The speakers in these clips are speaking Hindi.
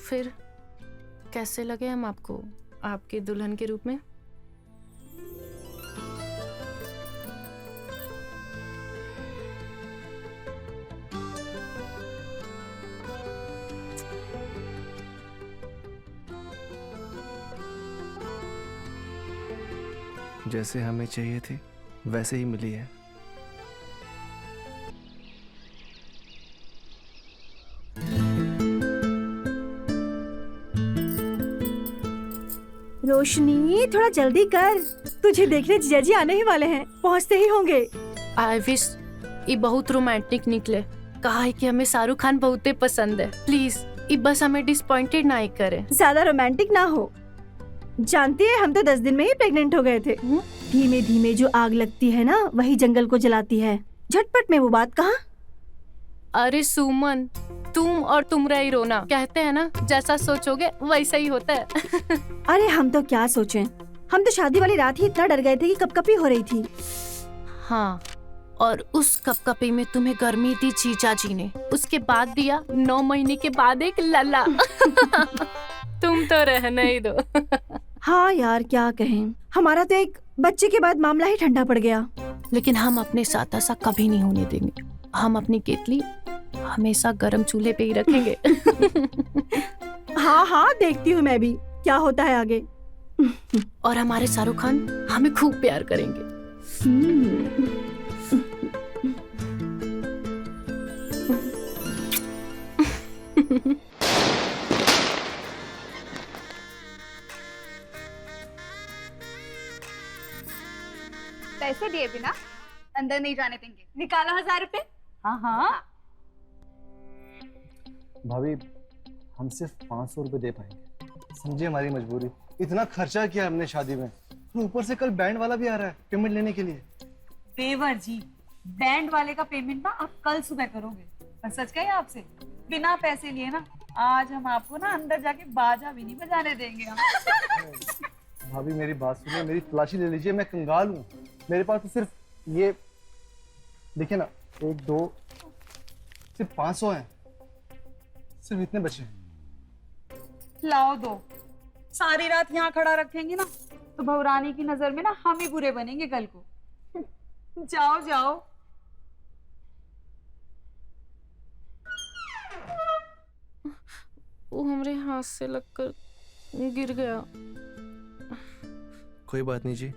फिर कैसे लगे हम आपको आपके दुल्हन के रूप में? जैसे हमें चाहिए थी वैसे ही मिली है। रोशनी थोड़ा जल्दी कर, तुझे देखने जीजा जी आने ही वाले हैं, पहुंचते ही होंगे। आई विश ये बहुत रोमांटिक निकले। कहा है कि हमें शाहरुख खान बहुत ही पसंद है। प्लीज ये बस हमें डिसपॉइंटेड ना ही करे। ज्यादा रोमांटिक ना हो। जानती है हम तो 10 दिन में ही प्रेग्नेंट हो गए थे। धीमे धीमे जो आग लगती है ना वही जंगल को जलाती है। झटपट में वो बात कहाँ। अरे सुमन, तुम और तुमरा ही रोना। कहते हैं ना जैसा सोचोगे वैसा ही होता है। अरे हम तो क्या सोचें, हम तो शादी वाली रात ही इतना डर गए थे कि कपकपी हो रही थी। हाँ, और उस कपकपी में तुम्हें गर्मी दी जीजा जी ने, उसके बाद दिया 9 महीने के बाद एक लल्ला। तुम तो रहने ही दो। हाँ यार क्या कहें, हमारा तो एक बच्चे के बाद मामला ही ठंडा पड़ गया। लेकिन हम अपने साथ ऐसा कभी नहीं होने देंगे। हम अपनी केतली हमेशा गरम चूल्हे पे ही रखेंगे। हाँ हाँ देखती हूँ मैं भी क्या होता है आगे। और हमारे शाहरुख खान हमें खूब प्यार करेंगे। पैसे दिए बिना अंदर नहीं जाने देंगे। निकालो 1000 रुपए। हाँ हाँ। भाभी हम सिर्फ 500 रुपए दे पाएंगे, समझिए हमारी मजबूरी। इतना खर्चा किया हमने शादी में, ऊपर से कल बैंड वाला भी आ रहा है पेमेंट लेने के लिए। देवर जी, बैंड वाले का पेमेंट ना आप कल सुबह करोगे। पर सच कहे आपसे, बिना पैसे लिए ना आज हम आपको ना अंदर जाके बाजा भी नहीं बजाने देंगे हम। भाभी मेरी बात सुनिए, मेरी तलाशी ले लीजिए, मैं कंगाल हूँ। मेरे पास तो सिर्फ ये देखिए ना, 1 2 सिर्फ 500 हैं, सिर्फ इतने बचे हैं। लाओ दो। सारी रात यहाँ खड़ा रखेंगे ना तो भवरानी की नजर में ना हम ही बुरे बनेंगे कल को। जाओ जाओ। वो हमारे हाथ से लगकर गिर गया। कोई बात नहीं जी।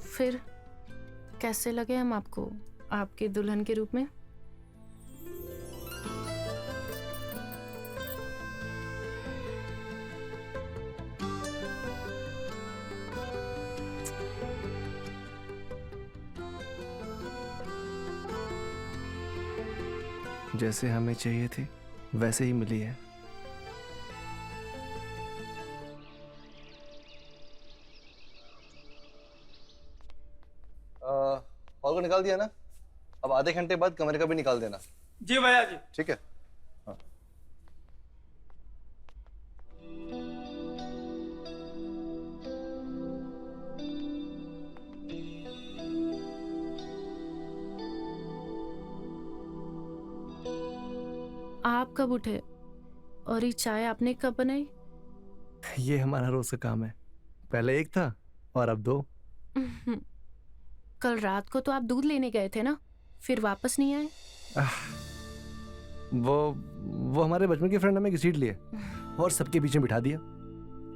फिर कैसे लगे हम आपको आपके दुल्हन के रूप में? जैसे हमें चाहिए थी वैसे ही मिली है। हॉल को निकाल दिया ना, अब आधे घंटे बाद कमरे का भी निकाल देना। जी भैया जी। ठीक है। हाँ। आप कब उठे और ये चाय आपने कब बनाई? ये हमारा रोज का काम है, पहले एक था और अब 2। कल रात को तो आप दूध लेने गए थे ना, फिर वापस नहीं आए? वो हमारे बचपन के फ्रेंड हमें घसीट लिए और सबके बीच में बिठा दिया।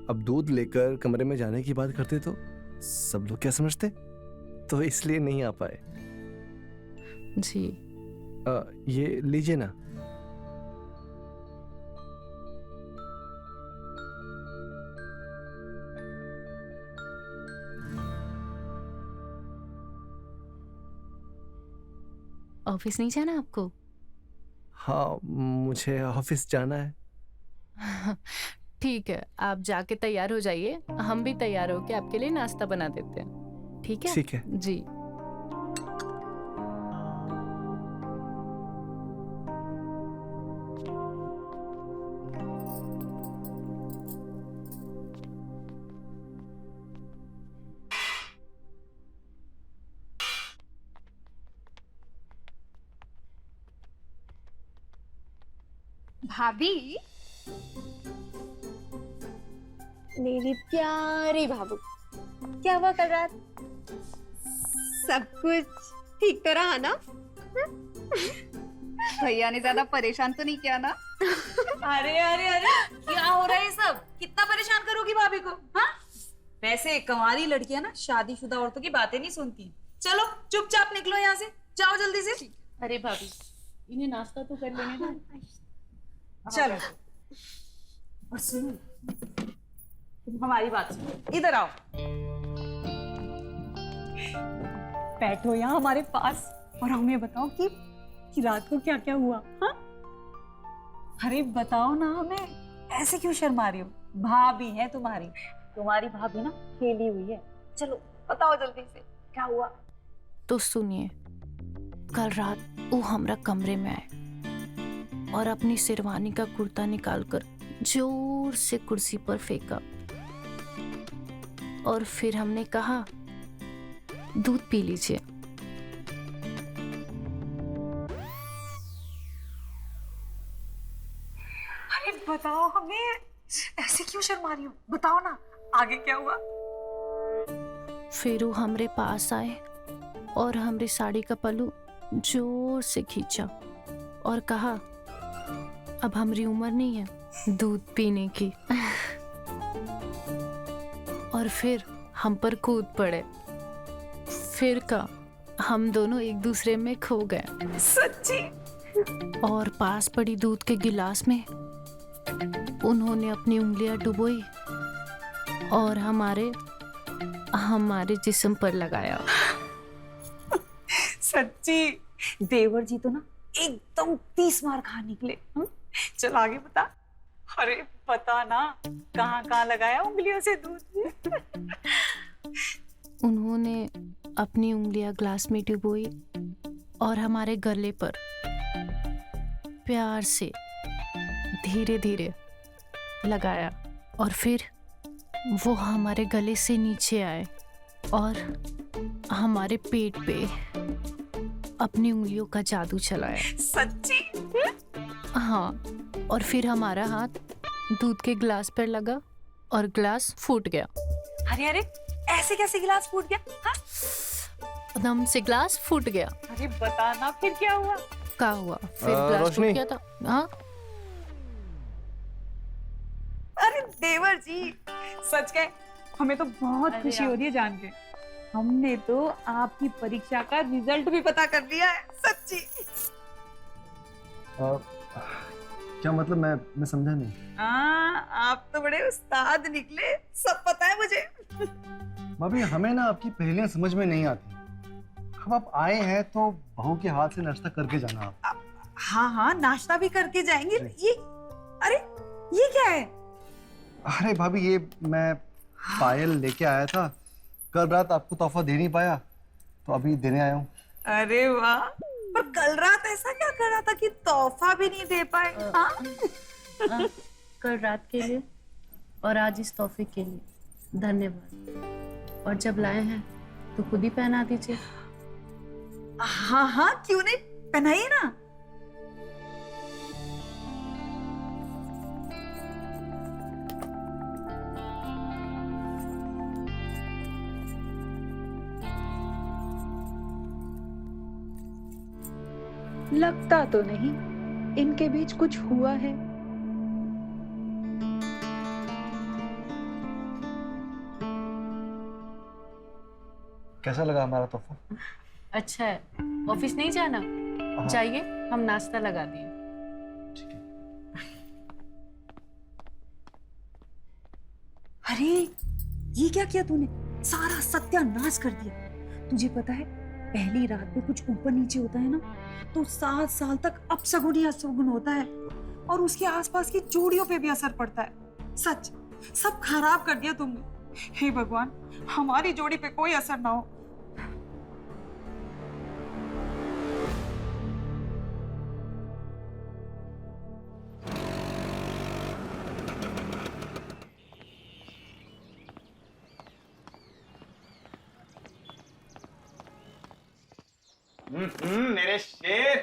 अब दूध लेकर कमरे में जाने की बात करते तो सब लोग क्या समझते, तो इसलिए नहीं आ पाए। जी। ये लीजिए ना। ऑफिस नहीं जाना आपको? हाँ मुझे ऑफिस जाना है। ठीक है, आप जाके तैयार हो जाइए, हम भी तैयार होके आपके लिए नाश्ता बना देते हैं। ठीक है? ठीक है। जी। भाभी, मेरी प्यारी भाभी, क्या हुआ कल रात? सब कुछ ठीक तो रहा ना? भैया ने ज्यादा परेशान तो नहीं किया ना? अरे अरे अरे, क्या हो रहा है ये सब? कितना परेशान करोगी भाभी को? हाँ, वैसे कंवारी लड़कियां ना शादीशुदा औरतों की बातें नहीं सुनती। चलो चुपचाप निकलो यहाँ से, जाओ जल्दी से। अरे भाभी, इन्हें नाश्ता तो कर लेने दो। चलो, और सुनो, तुम हमारी बात सुनो, इधर आओ, बैठो यहाँ हमारे पास और हमें बताओ कि रात को क्या क्या हुआ। हाँ, अरे बताओ ना हमें, ऐसे क्यों शर्मा रही हो? भाभी है तुम्हारी भाभी ना खेली हुई है। चलो बताओ जल्दी से, क्या हुआ? तो सुनिए, कल रात वो हमरा कमरे में आए और अपनी शेरवानी का कुर्ता निकालकर जोर से कुर्सी पर फेंका और फिर हमने कहा, दूध पी लीजिए। अरे बताओ हमें, ऐसे क्यों शर्मा रही हो? बताओ ना, आगे क्या हुआ? फिर वो हमरे पास आए और हमरी साड़ी का पल्लू जोर से खींचा और कहा, अब हमारी उम्र नहीं है दूध पीने की। और फिर हम पर कूद पड़े। फिर का हम दोनों एक दूसरे में खो गए सच्ची? और पास पड़ी दूध के गिलास में उन्होंने अपनी उंगलियां डुबोई और हमारे जिस्म पर लगाया। सच्ची? देवर जी तो ना एकदम 30 मार खा निकले। चल आगे बता। अरे बता ना, कहाँ कहाँ लगाया उंगलियों से दूध? उन्होंने अपनी उंगलियां ग्लास में डुबोई और हमारे गले पर प्यार से धीरे धीरे लगाया और फिर वो हमारे गले से नीचे आए और हमारे पेट पे अपनी उंगलियों का जादू चलाया। सच्ची? हाँ, और फिर हमारा हाथ दूध के ग्लास पर लगा और ग्लास फूट गया। अरे अरे, ऐसे कैसे गिलास फूट गया? हाँ? एकदम से ग्लास फूट गया। अरे बता ना, फिर क्या हुआ? क्या हुआ? फिर ग्लास फूट रोशनी। गया था। हाँ, अरे देवर जी, सच कहे हमें तो बहुत खुशी हो रही है जान के। हमने तो आपकी परीक्षा का रिजल्ट भी पता कर लिया है। सच्ची? क्या मतलब? मैं समझा नहीं। हाँ, आप तो बड़े उस्ताद निकले, सब पता है मुझे। भाभी, हमें ना आपकी पहेलियां समझ में नहीं आती। अब आप आए हैं तो बहू के हाथ से नाश्ता करके जाना आप। हाँ हाँ, नाश्ता भी करके जाएंगे। ये, अरे ये क्या है? अरे भाभी, ये मैं पायल लेके आया था। कल रात आपको तोहफा दे नहीं पाया तो अभी देने आया हूँ। अरे वाह, पर कल रात ऐसा क्या कर रहा था कि तोहफा भी नहीं दे पाए? हाँ? कल रात के लिए और आज इस तोहफे के लिए धन्यवाद। और जब लाए हैं तो खुद ही पहना दीजिए। हाँ हाँ, क्यों नहीं, पहनाइए ना। लगता तो नहीं इनके बीच कुछ हुआ है। कैसा लगा हमारा तोहफा? अच्छा है, ऑफिस नहीं जाना? जाइए, हम नाश्ता लगा दिए। ठीक है। अरे ये क्या किया तूने? सारा सत्यानाश कर दिया। तुझे पता है, पहली रात पे कुछ ऊपर नीचे होता है ना, तो 7 साल तक अपशगुन ही अशुभन होता है और उसके आसपास की जोड़ियों पे भी असर पड़ता है। सच, सब खराब कर दिया तुमने। हे भगवान, हमारी जोड़ी पे कोई असर ना हो। मेरे शेर,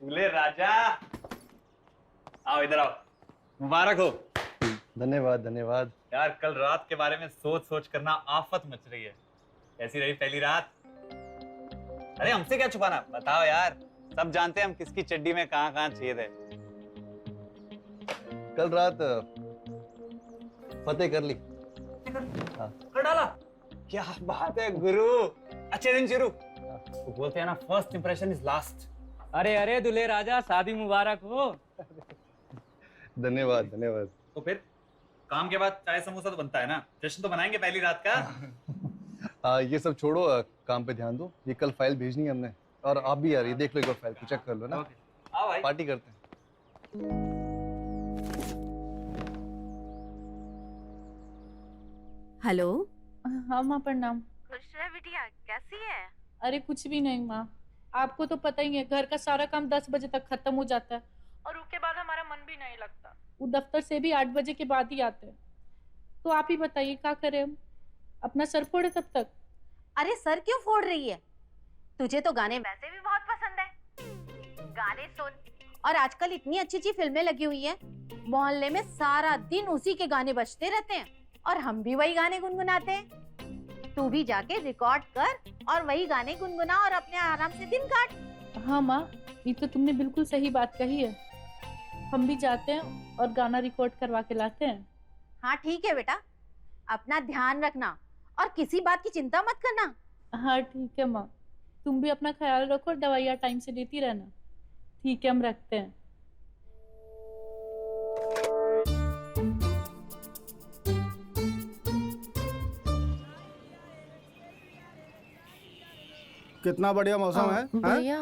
फूले राजा। आओ आओ इधर आओ, मुबारक हो। धन्यवाद धन्यवाद। यार कल रात के बारे में सोच सोच करना आफत मच रही है। कैसी रही पहली रात? अरे हमसे क्या छुपाना, बताओ यार, सब जानते हैं हम किसकी चड्डी में कहाँ कहाँ छेद है। कल रात फतेह कर ली। कर डाला। क्या बात है गुरु, अच्छे दिन शुरू। वो बोलते हैं ना, फर्स्ट इंप्रेशन इज लास्ट। अरे अरे दूल्हे राजा, शादी मुबारक हो। धन्यवाद धन्यवाद। तो फिर काम के बाद चाय समोसा तो बनता है ना, जश्न तो मनाएंगे पहली रात का। ये सब छोड़ो, काम पे ध्यान दो। ये कल फाइल भेजनी है हमने, और आप भी यार ये देख लो एक बार, फाइल को चेक कर लो ना। आओ भाई, पार्टी करते हैं। हेलो। हाँ माँ प्रणाम। खुश रह बिटिया, कैसी है? अरे कुछ भी नहीं माँ, आपको तो पता ही है घर का सारा काम 10 बजे तक खत्म हो जाता है और उसके बाद हमारा मन भी नहीं लगता। वो दफ्तर से भी 8 बजे के बाद ही आते हैं। तो आप ही बताइए क्या करें हम, अपना सर फोड़े तब तक? अरे सर क्यों फोड़ रही है? तुझे तो गाने वैसे भी बहुत पसंद है, गाने सुन। और आजकल इतनी अच्छी अच्छी फिल्में लगी हुई है, मोहल्ले में सारा दिन उसी के गाने बजते रहते हैं और हम भी वही गाने गुनगुनाते हैं। तू भी जाके रिकॉर्ड कर और वही गाने गुनगुना और अपने आराम से दिन काट। हाँ माँ, ये तो तुमने बिल्कुल सही बात कही है। हम भी जाते हैं और गाना रिकॉर्ड करवा के लाते हैं। हाँ ठीक है बेटा, अपना ध्यान रखना और किसी बात की चिंता मत करना। हाँ ठीक है माँ, तुम भी अपना ख्याल रखो और दवाइयाँ टाइम से लेती रहना। ठीक है, हम रखते हैं। कितना बढ़िया मौसम है। भैया,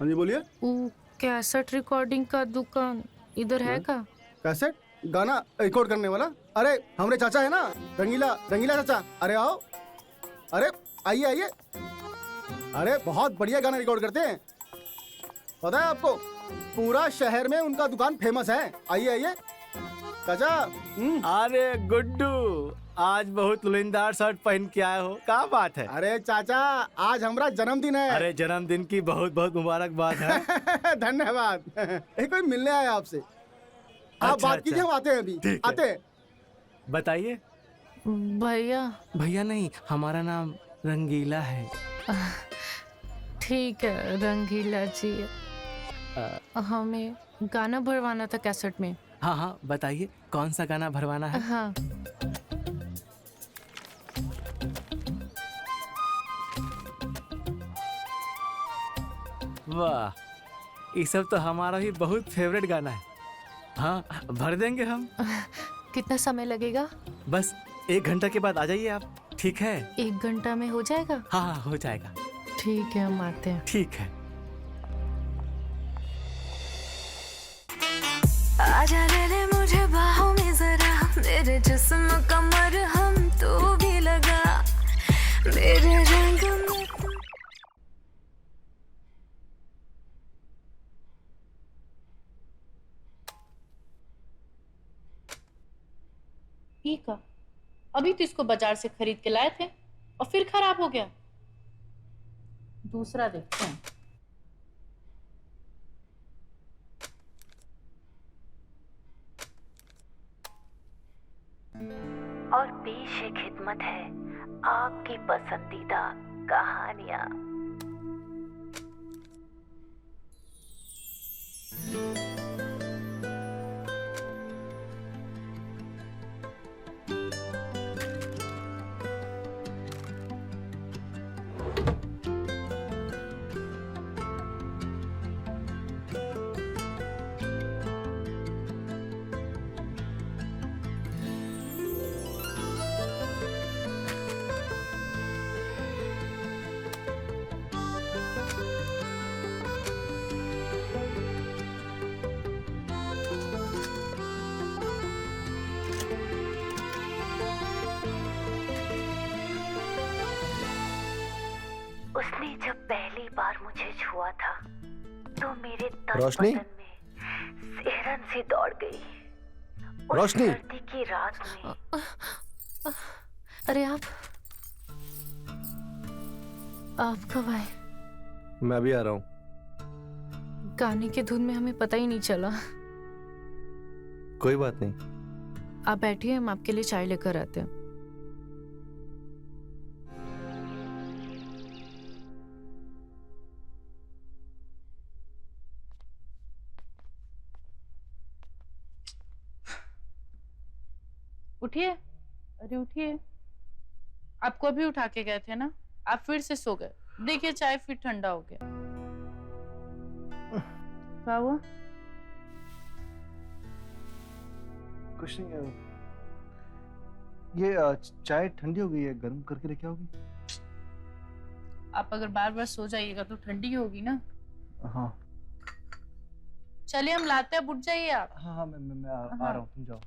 हाँ जी बोलिए। वो कैसेट रिकॉर्डिंग का दुकान इधर है का? कैसेट गाना रिकॉर्ड करने वाला? अरे हमारे चाचा है ना, रंगीला रंगीला चाचा। अरे आओ, अरे आइए आइए। अरे बहुत बढ़िया गाना रिकॉर्ड करते हैं, पता है आपको, पूरा शहर में उनका दुकान फेमस है। आइए आइए चाचा। अरे गुड्डू, आज बहुत लुलिंदार शर्ट पहन के आए हो, क्या बात है? अरे चाचा, आज हमारा जन्मदिन है। अरे जन्मदिन की बहुत बहुत मुबारकबाद है। धन्यवाद। कोई मिलने आया आपसे। आप अच्छा, बात कीजिए, हम आते हैं अभी। ठीक है। आते हैं। बताइए। भैया, भैया नहीं, हमारा नाम रंगीला है। ठीक है रंगीला जी, हमें गाना भरवाना था कैसेट में। हाँ हाँ बताइए, कौन सा गाना भरवाना है? हाँ, वाह, ये सब तो हमारा भी बहुत फेवरेट गाना है। हाँ भर देंगे हम। कितना समय लगेगा? बस 1 घंटा के बाद आ जाइए आप, ठीक है? 1 घंटा में हो जाएगा? हाँ हाँ हो जाएगा। ठीक है, हम आते हैं। ठीक है। आजा ले ले मुझे बाहों में जरा, मेरे जिस्म का मरहम तो भी लगा, मेरे रंग में तू। ठीक है, अभी तो इसको बाजार से खरीद के लाए थे और फिर खराब हो गया। दूसरा देखते हैं। और पेश खिदमत है आपकी पसंदीदा कहानियां। उसने जब पहली बार मुझे छुआ था तो मेरे तन रोशनी? बदन में सिहरन सी दौड़ गई। उस रोशनी? सर्दी की रात में। अरे आप कब आए? मैं भी आ रहा हूँ। गाने की धुन में हमें पता ही नहीं चला। कोई बात नहीं। आप बैठिए, हम आपके लिए चाय लेकर आते हैं। उठिए, अरे उठिए। आपको अभी उठा के गए थे ना, आप फिर से सो गए। देखिए चाय फिर ठंडा हो गया। क्या हुआ? कुछ नहीं। ये चाय ठंडी हो गई है, गर्म करके लेके आओगी? आप अगर बार बार सो जाइएगा तो ठंडी होगी ना। हाँ चलिए हम लाते हैं, उठ जाइए आप। हाँ हाँ, मैं आ रहा हूँ, तुम जाओ।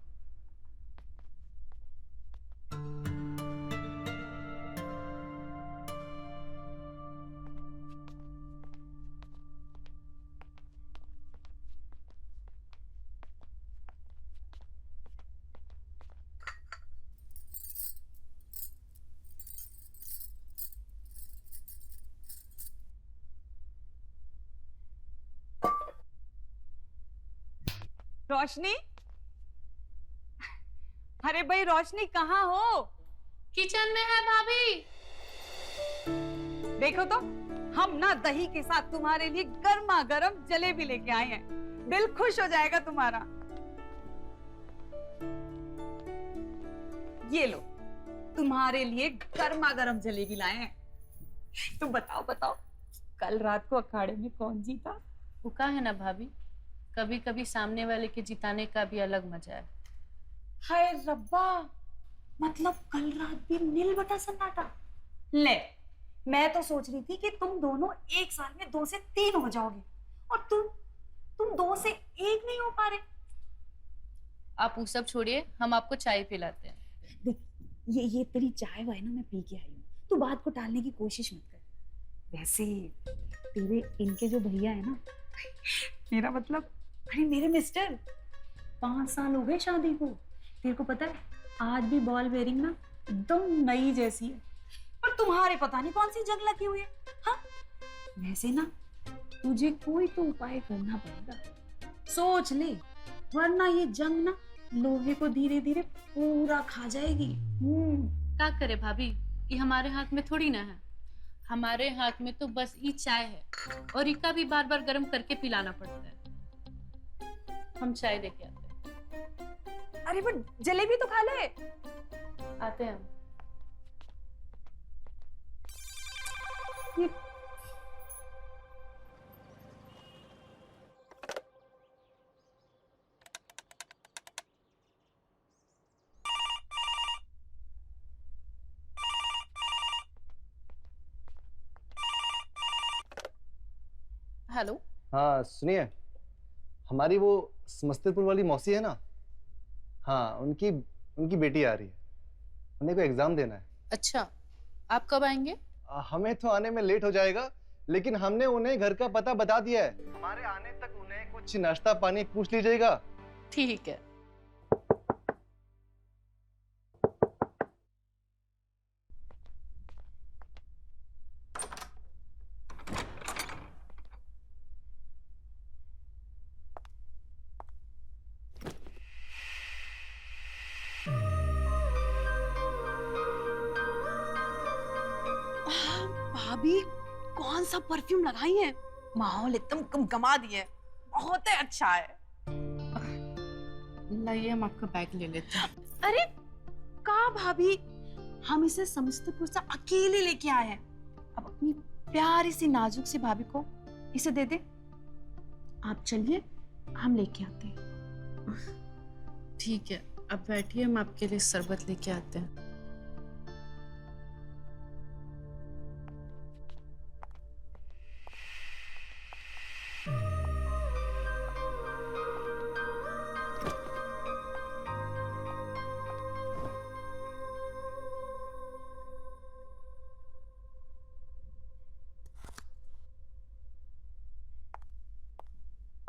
रोशनी, अरे भाई रोशनी कहाँ हो? किचन में है भाभी। देखो तो, हम ना दही के साथ तुम्हारे लिए गर्मा गर्म जलेबी लेके आए हैं। दिल खुश हो जाएगा तुम्हारा। ये लो, तुम्हारे लिए गर्मा गर्म जलेबी लाए हैं। तुम बताओ बताओ, कल रात को अखाड़े में कौन जीता? वो का है ना भाभी, कभी कभी सामने वाले के जिताने का भी अलग मजा है। हाय रब्बा, मतलब कल रात भी नील बटा सन्नाटा। ले, मैं तो सोच रही थी कि तुम दोनों एक साल में 2 से 3 हो जाओगे, और तुम 2 से 1 नहीं हो पा रहे। आप वो सब छोड़िए, हम आपको चाय पिलाते हैं। देख, ये तेरी चाय वाय ना मैं पी के आई हूँ, तू बात को टालने की कोशिश मत कर। वैसे तेरे इनके जो भैया है ना, मेरा मतलब, अरे मेरे मिस्टर, 5 साल हो गए शादी को। तेरे को पता है, आज भी बॉल बेरिंग ना एकदम नई जैसी है, पर तुम्हारे पता नहीं कौन सी जंग लगी हुई है। हाँ, वैसे ना तुझे कोई तो उपाय करना पड़ेगा, सोच ले, वरना ये जंग ना लोहे को धीरे धीरे पूरा खा जाएगी। क्या करे भाभी, ये हमारे हाथ में थोड़ी ना है। हमारे हाथ में तो बस ये चाय है, और इका भी बार बार गर्म करके पिलाना पड़ता है। हम चाय लेके आते हैं। अरे वो जलेबी तो खा ले। आते हैं हम। हेलो। हाँ सुनिए, हमारी वो समस्तीपुर वाली मौसी है ना, हाँ उनकी बेटी आ रही है, उन्हें कोई एग्जाम देना है। अच्छा, आप कब आएंगे? हमें तो आने में लेट हो जाएगा, लेकिन हमने उन्हें घर का पता बता दिया है। हमारे आने तक उन्हें कुछ नाश्ता पानी पूछ लीजिएगा। ठीक है। भाभी कौन सा परफ्यूम लगाई है? माहौल एकदम गमगमा दिया है, बहुत ही अच्छा है। लाइए, हम आपका बैग ले लेते हैं। अरे का भाभी, हम इसे समस्तीपुर से अकेले लेके आए हैं। अब अपनी प्यारी सी नाजुक सी भाभी को इसे दे दे। आप चलिए, हम लेके आते हैं। ठीक है, अब बैठिए, हम आपके लिए शरबत लेके आते हैं।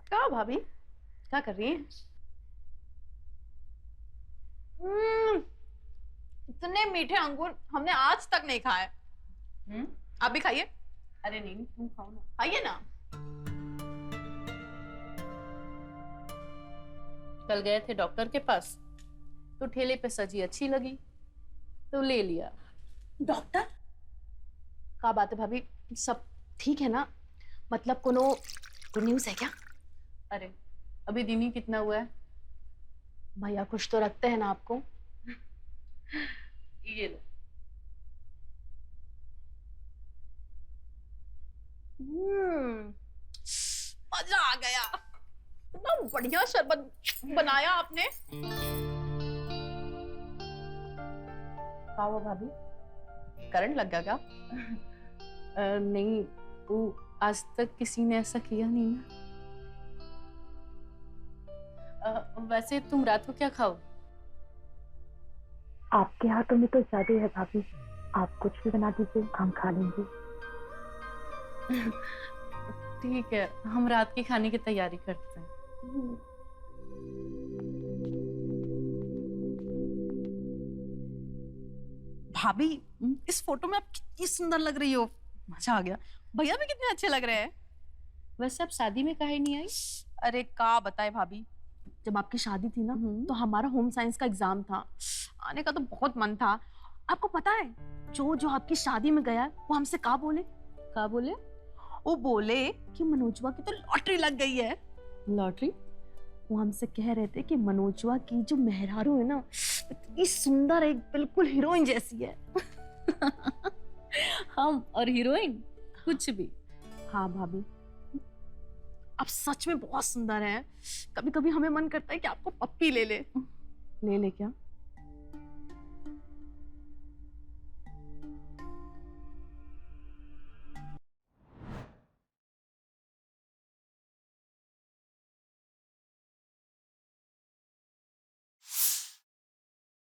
क्या भाभी, क्या कर रही हैं? इतने मीठे अंगूर हमने आज तक नहीं खाए। आप भी खाइए। अरे नहीं, तुम खाओ ना। खाइए ना। कल गए थे डॉक्टर के पास, तो ठेले पे सजी अच्छी लगी तो ले लिया। डॉक्टर का बात है भाभी, सब ठीक है ना? मतलब कोनो गुड न्यूज़ है क्या? अरे अभी दिन ही कितना हुआ है? भैया कुछ तो रखते हैं ना आपको। ये लो। मजा आ गया, इतना बढ़िया शरबत बनाया आपने। हुआ भाभी, करंट लग गया क्या? नहीं, वो आज तक किसी ने ऐसा किया नहीं ना। वैसे तुम रात को क्या खाओ? आपके हाथों में तो जादू है भाभी, आप कुछ भी बना दीजिए, हम खा लेंगे। ठीक है, हम रात के खाने की तैयारी करते हैं। भाभी इस फोटो में आप कितनी सुंदर लग रही हो, मजा आ गया। भैया भी कितने अच्छे लग रहे हैं। वैसे आप शादी में काहे नहीं आई? अरे का बताए भाभी, जब आपकी शादी थी ना तो हमारा होम साइंस का एग्जाम था, आने का तो बहुत मन था। आपको पता है जो जो आपकी शादी में गया वो हमसे का बोले? वो बोले कि मनोजवा की तो लॉटरी लग गई है। लॉटरी? वो हमसे कह रहे थे कि मनोजवा की जो मेहरारू है ना, इतनी सुंदर, एक बिल्कुल हीरोइन जैसी है। हम और हीरोइन कुछ भी। हाँ भाभी, आप सच में बहुत सुंदर हैं। कभी कभी हमें मन करता है कि आपको पप्पी ले ले क्या?